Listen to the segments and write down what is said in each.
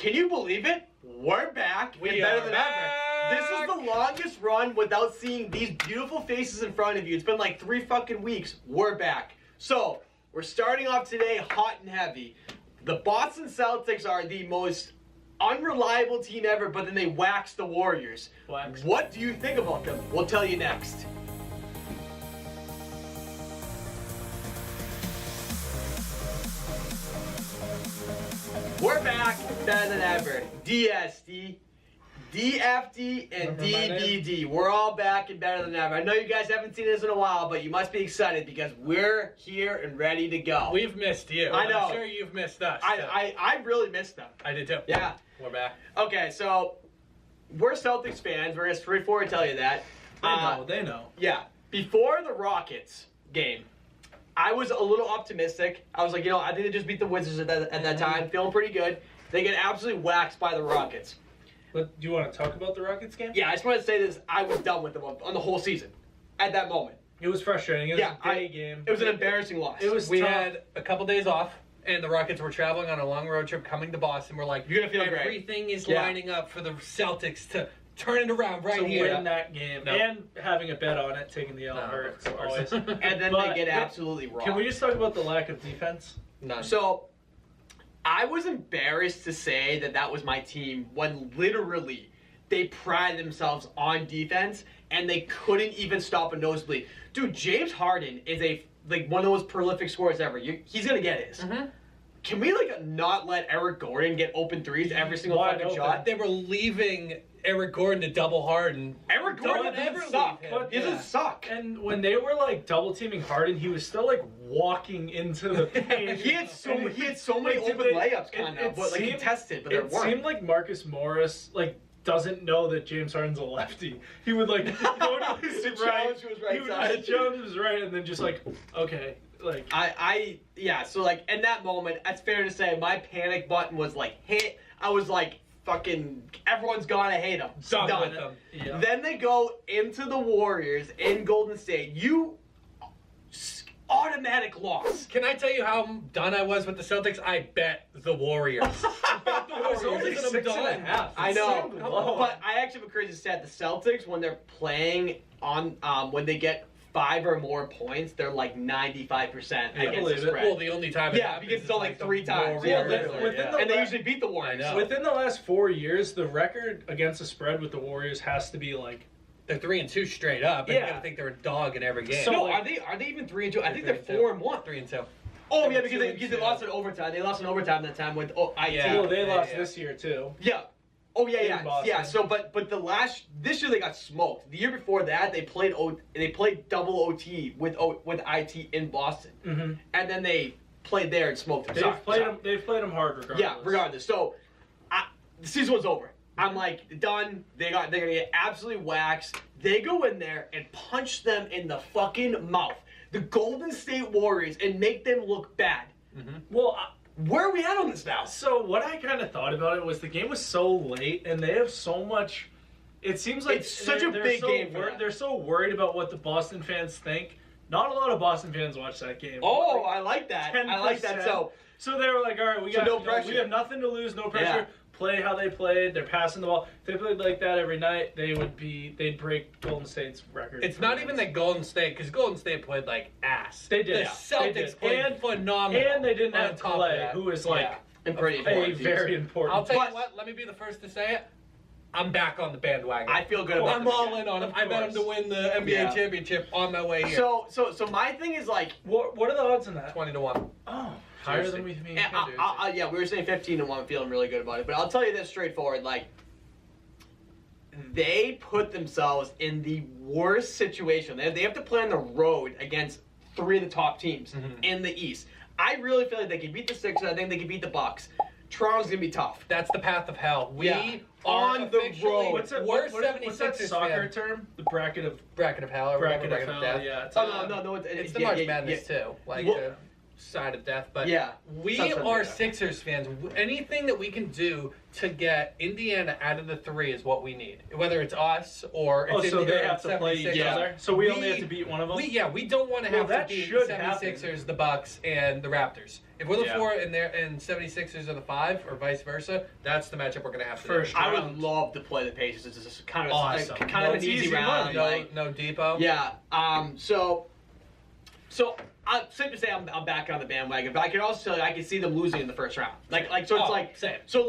Can you believe it? We're back. We and better are than back. ever. This is the longest run without seeing these beautiful faces in front of you. It's been like 3 fucking weeks. We're back. So, we're starting off today hot and heavy. The Boston Celtics are the most unreliable team ever, but then they wax the Warriors. What do you think about them? We'll tell you next. We're back, better than ever. DSD, DFD, and DBD. We're all back and better than ever. I know you guys haven't seen this in a while, but you must be excited because we're here and ready to go. We've missed you. I know. I'm sure you've missed us. I really missed them. I did too. Yeah. We're back. Okay, so we're Celtics fans. We're going to straightforward tell you that. They know. Yeah. Before the Rockets game, I was a little optimistic. I was like, I think they just beat the Wizards at that time. Feeling pretty good. They get absolutely waxed by the Rockets. But do you want to talk about the Rockets game? Yeah, I just want to say this. I was done with them on the whole season at that moment. It was frustrating. It was a day game. It was an embarrassing loss. We had a couple days off, and the Rockets were traveling on a long road trip coming to Boston. We're like, you're going to feel great. Everything is lining up for the Celtics to turn it around right here. To win that game. No. And having a bet on it, taking the L hurts always. And then they get absolutely wrong. Can we just talk about the lack of defense? None. So, I was embarrassed to say that was my team when literally they pride themselves on defense and they couldn't even stop a nosebleed. Dude, James Harden is one of the most prolific scorers ever. He's gonna get his. Mm-hmm. Can we not let Eric Gordon get open threes every single fucking shot? They were leaving Eric Gordon to double Harden. Eric Gordon doesn't suck. He doesn't suck. And when they were double teaming Harden, he was still walking into the paint. he had so many open layups but contested, but there weren't. It seemed like Marcus Morris doesn't know that James Harden's a lefty. He would go to his right. Jones was right, and then just okay. So in that moment, it's fair to say my panic button was hit. I was fucking everyone's gonna hate them. Done with them. Yeah. Then they go into the Warriors in Golden State. Automatic loss. Can I tell you how done I was with the Celtics? I bet the Warriors. I bet the Warriors. Only 6.5. I know, but I actually have a crazy stat. The Celtics, when they're playing on, when they get 5 or more points, they're 95% against the spread. Well, the only time because it's only 3 times. And they usually beat the Warriors. Within the last 4 years, the record against the spread with the Warriors has to be they're 3-2 straight up. And you gotta think they're a dog in every game. So no, are they even 3-2? I think they're 4-1. 3-2. Oh yeah, because they lost in overtime. They lost in overtime that time with IT. Well, they lost this year too. Yeah. Oh yeah. So but this year they got smoked. The year before that they played double OT with IT in Boston, and then they played there and smoked them. They've played them hard regardless. Yeah, regardless. So the season was over. I'm done. They're gonna get absolutely waxed. They go in there and punch them in the fucking mouth, the Golden State Warriors, and make them look bad. Mm-hmm. Well, where are we at on this now? So what I kind of thought about it was the game was so late, and they have so much. It seems like it's such a big game. They're so worried about what the Boston fans think. Not a lot of Boston fans watch that game. Oh, I like that. 10%. I like that. So they were all right, we got no pressure. We have nothing to lose, no pressure. Yeah. Play how they played. They're passing the ball. If they played like that every night, they'd break Golden State's record. It's not even that Golden State, because Golden State played ass. They did. The Celtics played phenomenal. And they didn't have Clay, who is very important. I'll tell you what. Let me be the first to say it. I'm back on the bandwagon. I feel good about it. I'm all in on him. I bet him to win the NBA championship on my way here. So my thing is what are the odds on that? 20-1. Oh, higher than we think. Yeah, we were saying 15-1. I'm feeling really good about it. But I'll tell you this straightforward: they put themselves in the worst situation. They have to play on the road against 3 of the top teams in the East. I really feel like they can beat the Sixers. I think they can beat the Bucks. Toronto's gonna be tough. That's the path of hell. We are on the road. What's that soccer term? The bracket of hell. Or bracket of hell. Death. Yeah. No. It's the March Madness too. Side of death, but we are Sixers fans. Anything that we can do to get Indiana out of the 3 is what we need. Whether it's us or it's so they have to play each other. So we only have to beat one of them. We don't want to have to beat the 76ers, the Bucks, and the Raptors. If we're the 4 and 76ers are the 5, or vice versa, that's the matchup we're gonna have to do. I would love to play the Pacers. It's just kind of awesome. An easy round. No Depot. Yeah. So I'm safe to say I'm back on the bandwagon, but I can also tell you I can see them losing in the first round. So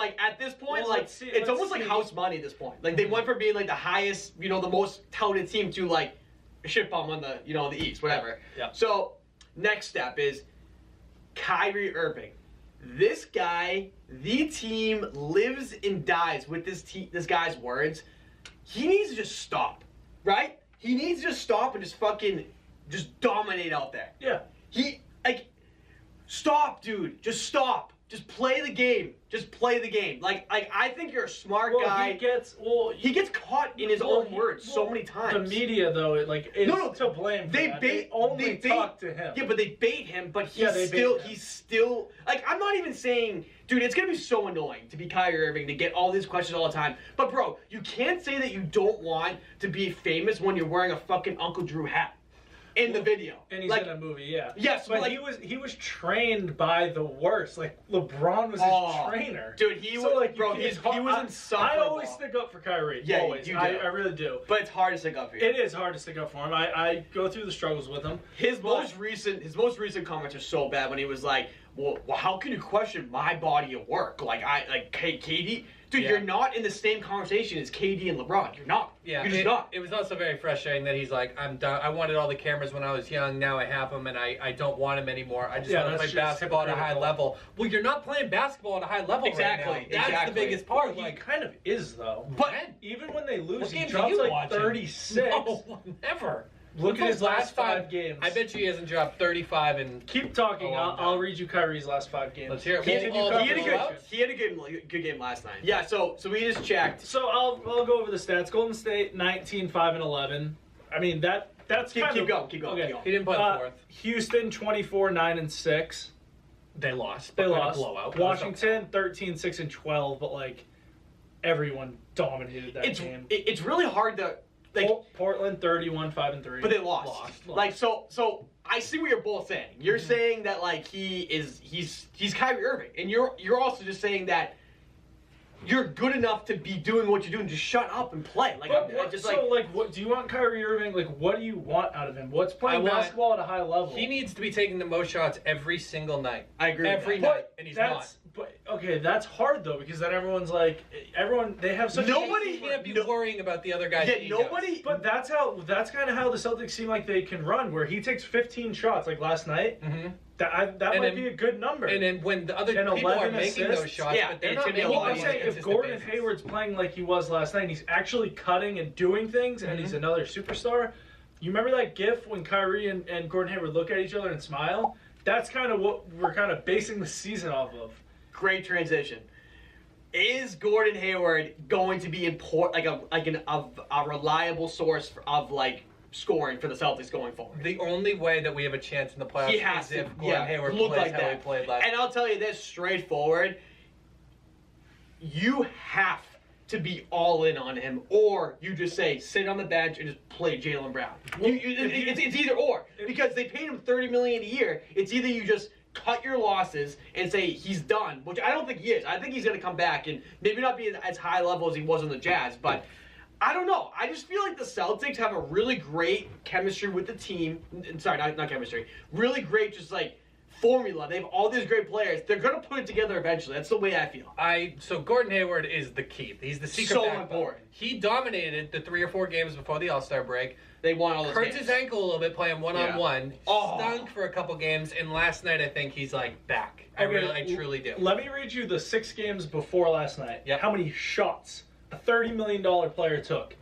at this point, it's almost like house money at this point. Like they went from being like the highest, the most touted team to like a shit bomb on the the East, whatever. Yeah. So next step is Kyrie Irving. This guy, the team lives and dies with this guy's words. He needs to just stop, right? He needs to just stop and just dominate out there. Yeah. Stop, dude. Just stop. Just play the game. Just play the game. Like I think you're a smart guy. He gets caught in his own words so many times. The media, though, is to blame. They only talk to him. Yeah, but they bait him. But he's still. Like, I'm not even saying, dude. It's gonna be so annoying to be Kyrie Irving to get all these questions all the time. But bro, you can't say that you don't want to be famous when you're wearing a fucking Uncle Drew hat. In the video, and he's in a movie, yeah. Yes, but he was trained by the worst. Like LeBron was his trainer, dude. He was insufferable. I always stick up for Kyrie. Yeah, always. You do. I really do. But it's hard to stick up for him. It is hard to stick up for him. I go through the struggles with him. His most recent comments are so bad when he was like, "Well, how can you question my body of work? Like KD." Dude, you're not in the same conversation as KD and LeBron. You're not. Yeah, you're just not. It was also very frustrating that he's like, I'm done. I wanted all the cameras when I was young. Now I have them, and I don't want them anymore. I just want to play basketball at a high level. Well, you're not playing basketball at a high level right now. That's the biggest part. He kind of is, though. But even when they lose, he drops like 36. No, never. Look at his last 5 games. I bet you he hasn't dropped 35 and keep talking. I'll read you Kyrie's last 5 games. Let's hear it. He had a good game last night. Yeah. So we just checked. So I'll go over the stats. Golden State 19, 5 and 11. I mean that's keep going. Okay. He didn't play the fourth. Houston 24, 9 and 6. They lost. They lost. Blowout. Washington 13, 6 and 12. But like everyone dominated that game. It's really hard to. Portland 31, 5 and 3. But they lost. Like so I see what you're both saying. You're saying that like he's Kyrie Irving, and you're also just saying that you're good enough to be doing what you're doing. Just shut up and play. Like what do you want Kyrie Irving? Like what do you want out of him? What's playing basketball at a high level? He needs to be taking the most shots every single night. I agree. Every night, and he's not. But okay, that's hard though because then everyone's like, they have such. Nobody can't be worrying about the other guy's egos. But that's kind of how the Celtics seem like they can run, where he takes 15 shots like last night. Mm-hmm. That might be a good number. And then when the other people are making those shots, but they're not making them. I'm saying if Gordon Hayward's playing like he was last night, and he's actually cutting and doing things, and he's another superstar. You remember that GIF when Kyrie and Gordon Hayward look at each other and smile? That's kind of what we're kind of basing the season off of. Great transition. Is Gordon Hayward going to be important, like a reliable source of like scoring for the Celtics going forward? The only way that we have a chance in the playoffs is if Gordon Hayward plays like how he played last. And I'll tell you this straightforward: you have to be all in on him, or you just say sit on the bench and just play Jaylen Brown. It's either or, because they paid him $30 million a year. It's either you just cut your losses and say he's done, which I don't think he is. I think he's going to come back and maybe not be as high level as he was on the Jazz, but I don't know. I just feel like the Celtics have a really great chemistry with the team. Sorry, not chemistry. Really great, just like formula. They have all these great players. They're going to put it together eventually. That's the way I feel. So Gordon Hayward is the key. He's the secret backbone. Important. He dominated the 3 or 4 games before the All-Star break. They won all those games. Hurts his ankle a little bit playing one-on-one. Stunk for a couple games, and last night I think he's like back. I truly do. Let me read you the 6 games before last night. Yep. How many shots a $30 million player took?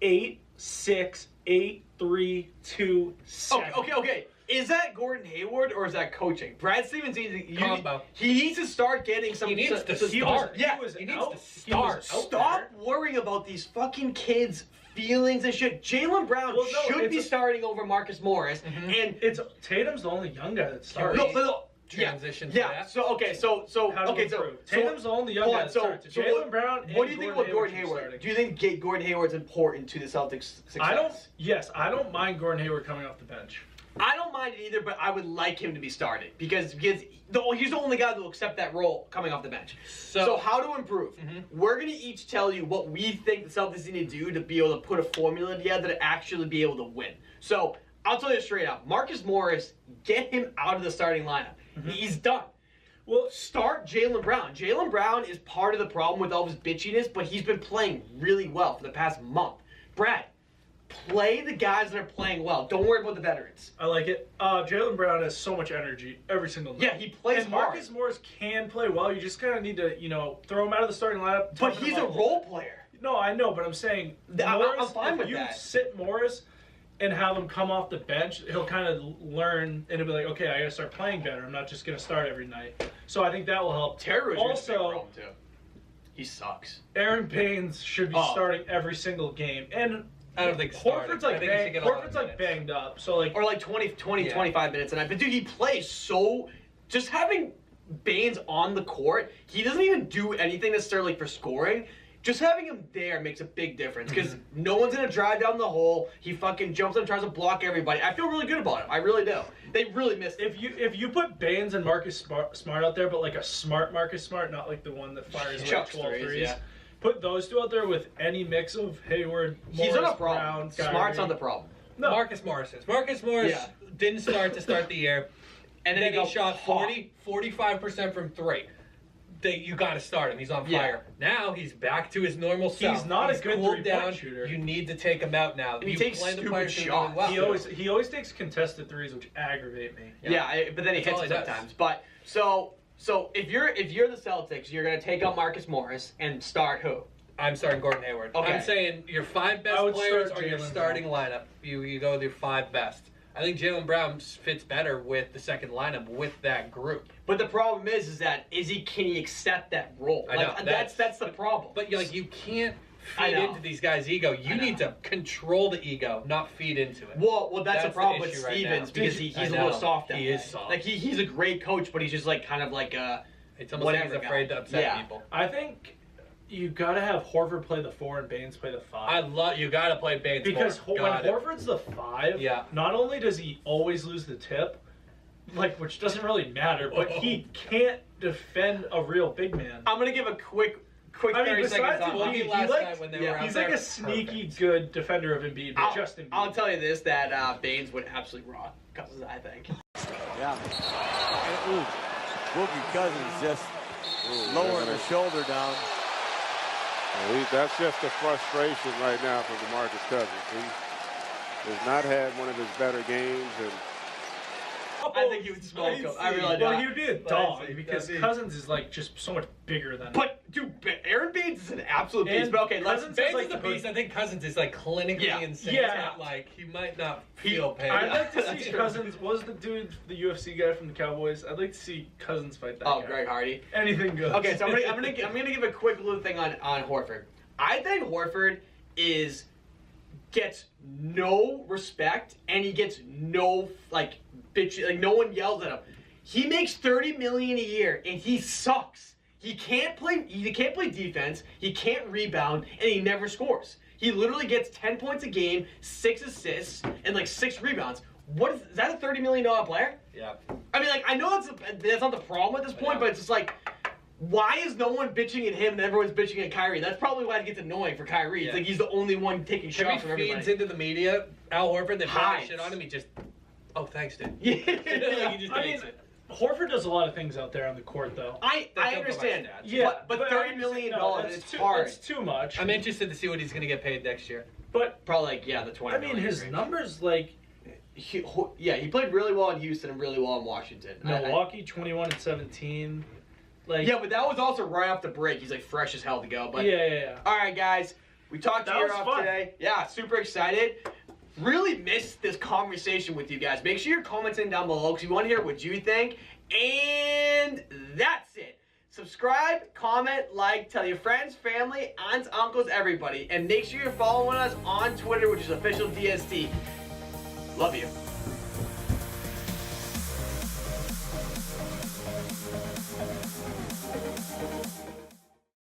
8, 6, 8, 3, 2, 7. Okay. Is that Gordon Hayward or is that coaching? Brad Stevens needs combo. He needs to start getting some. He needs to start. He needs to start. Stop worrying about these fucking kids' feelings and shit. Jaylen Brown should be starting over Marcus Morris, and it's Tatum's the only young guy that starts. Transition. So Tatum's the only young guy that starts. Jaylen Brown. What do you think about Gordon Hayward? Do you think Gordon Hayward's important to the Celtics' success? I don't mind Gordon Hayward coming off the bench. I don't mind it either, but I would like him to be started because he's the only guy that will accept that role coming off the bench. So how to improve? We're going to each tell you what we think the Celtics need to do to be able to put a formula together to actually be able to win. So I'll tell you straight out, Marcus Morris, get him out of the starting lineup. He's done. Well, start Jaylen Brown. Jaylen Brown is part of the problem with all his bitchiness, but he's been playing really well for the past month. Brad, play the guys that are playing well. Don't worry about the veterans. I like it. Jaylen Brown has so much energy every single night. Yeah, he plays and Marcus Morris can play well. You just kind of need to, throw him out of the starting lineup. But he's a role player. No, I know, but I'm saying Morris, I'm fine with if you that. sit Morris and have him come off the bench, he'll kind of learn and he'll be like, okay, I got to start playing better. I'm not just going to start every night. So I think that will help. Terry also, too. He sucks. Aaron Baines should be starting every single game. And I don't think Horford's like banged up. So like, or like 25 minutes a night. But dude, he plays so. Just having Baines on the court, he doesn't even do anything necessarily for scoring. Just having him there makes a big difference because no one's gonna drive down the hole. He fucking jumps up and tries to block everybody. I feel really good about him. I really do. They really missed him. If you put Baines and Marcus Smart out there, but like a smart Marcus Smart, not like the one that fires like 12 threes. Yeah. Put those two out there with any mix of Hayward, Morris, he's not a problem. Brown, Smart's not the problem. No. Marcus Morris didn't start to start the year, and then he shot 45% from three. You got to start him. He's on fire. Now he's back to his normal self. He's not a good three-point shooter. You need to take him out now. And he takes stupid shots. Really well. He always takes contested threes, which aggravate me. Yeah, but then he hits it sometimes. But so if you're the Celtics, you're gonna take out Marcus Morris and start who? I'm starting Gordon Hayward. Okay. I'm saying your 5 best players are your starting lineup. You go with your 5 best. I think Jaylen Brown fits better with the second lineup with that group. But the problem is that can he accept that role? I know, that's the problem. But you can't feed into these guys' ego. You need to control the ego, not feed into it. Well, that's the problem with Stevens because he's a little soft. He is soft. Like he's a great coach, but he's just like kind of like it's almost like he's afraid to upset people. I think you gotta have Horford play the 4 and Baines play the 5. You gotta play Baines because when Horford's the 5, not only does he always lose the tip, which doesn't really matter, but he can't defend a real big man. I'm gonna give a quick 30 seconds on he's like a sneaky good defender of Embiid, but just Embiid. I'll tell you this, that Baines would absolutely raw Cousins, I think. Yeah. Boogie Cousins just lowering the shoulder down. That's just a frustration right now from DeMarcus Cousins. He has not had one of his better games, and I think he would smoke him. I really do. Well, he would be a dog because Cousins is just so much bigger than him. But dude, Aaron Baines is an absolute beast. But okay, Baines is a beast. I think Cousins is clinically insane. Yeah. He might not feel pain. I'd like to see Cousins. Was the dude the UFC guy from the Cowboys? I'd like to see Cousins fight that guy. Greg Hardy. Anything goes. Okay, so I'm gonna give a quick little thing on Horford. I think Horford gets no respect and he gets no bitch, no one yells at him. He makes $30 million a year and he sucks. He can't play defense, he can't rebound, and he never scores. He literally gets 10 points a game, 6 assists, and 6 rebounds. Is that a $30 million player? Yeah. I mean, I know that's not the problem at this point, but it's just why is no one bitching at him and everyone's bitching at Kyrie? That's probably why it gets annoying for Kyrie. It's he's the only one taking shots from everybody. Feeds into the media, Al Horford, they put shit on him, he just, thanks, dude. Yeah. He just takes it. Horford does a lot of things out there on the court, though. I understand. But $30 million, it's hard. It's too much. I'm interested to see what he's going to get paid next year. But probably the 20. I mean, his numbers he played really well in Houston and really well in Washington. Milwaukee, 21 and 17. But that was also right off the break. He's fresh as hell to go. But yeah. All right, guys, we talked to you off today. Yeah, super excited. Really missed this conversation with you guys. Make sure you're commenting down below because we want to hear what you think. And that's it. Subscribe, comment, tell your friends, family, aunts, uncles, everybody. And make sure you're following us on Twitter, which is official DST. Love you.